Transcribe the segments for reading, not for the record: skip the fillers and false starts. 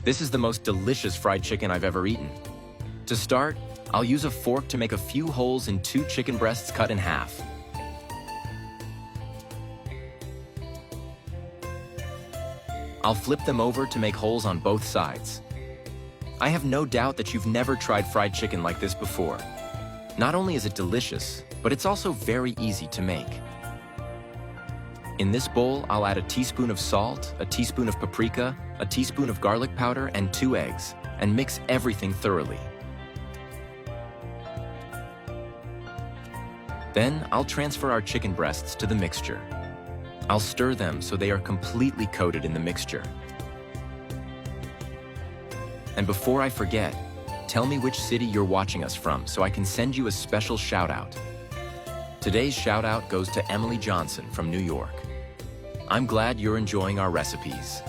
This is the most delicious fried chicken I've ever eaten. To start, I'll use a fork to make a few holes in 2 chicken breasts cut in half. I'll flip them over to make holes on both sides. I have no doubt that you've never tried fried chicken like this before. Not only is it delicious, but it's also very easy to make. In this bowl, I'll add a teaspoon of salt, a teaspoon of paprika, a teaspoon of garlic powder, and 2 eggs, and mix everything thoroughly. Then, I'll transfer our chicken breasts to the mixture. I'll stir them so they are completely coated in the mixture. And before I forget, tell me which city you're watching us from so I can send you a special shout-out. Today's shout-out goes to Emily Johnson from New York. I'm glad you're enjoying our recipes.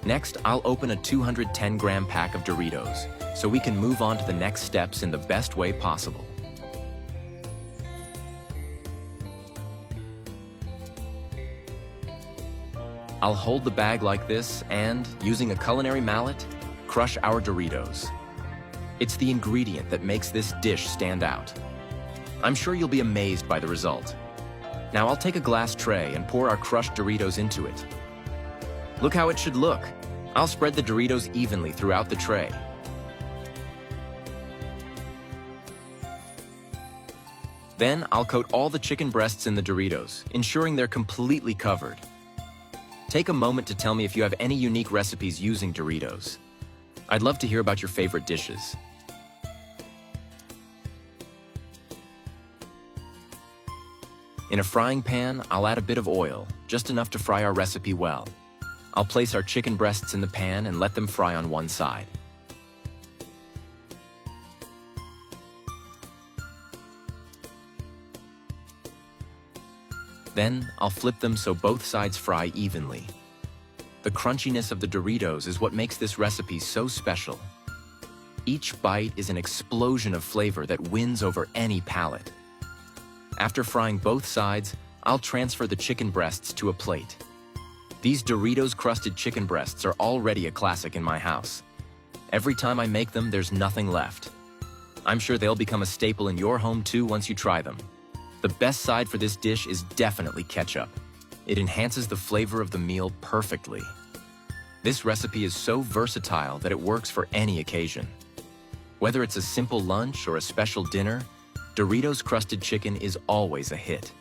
Next, I'll open a 210-gram pack of Doritos so we can move on to the next steps in the best way possible. I'll hold the bag like this and, using a culinary mallet, crush our Doritos. It's the ingredient that makes this dish stand out. I'm sure you'll be amazed by the result. Now I'll take a glass tray and pour our crushed Doritos into it. Look how it should look. I'll spread the Doritos evenly throughout the tray. Then I'll coat all the chicken breasts in the Doritos, ensuring they're completely covered. Take a moment to tell me if you have any unique recipes using Doritos. I'd love to hear about your favorite dishes. In a frying pan, I'll add a bit of oil, just enough to fry our recipe well. I'll place our chicken breasts in the pan and let them fry on one side. Then, I'll flip them so both sides fry evenly. The crunchiness of the Doritos is what makes this recipe so special. Each bite is an explosion of flavor that wins over any palate. After frying both sides, I'll transfer the chicken breasts to a plate. These Doritos-crusted chicken breasts are already a classic in my house. Every time I make them, there's nothing left. I'm sure they'll become a staple in your home too once you try them. The best side for this dish is definitely ketchup. It enhances the flavor of the meal perfectly. This recipe is so versatile that it works for any occasion. Whether it's a simple lunch or a special dinner, Doritos crusted chicken is always a hit.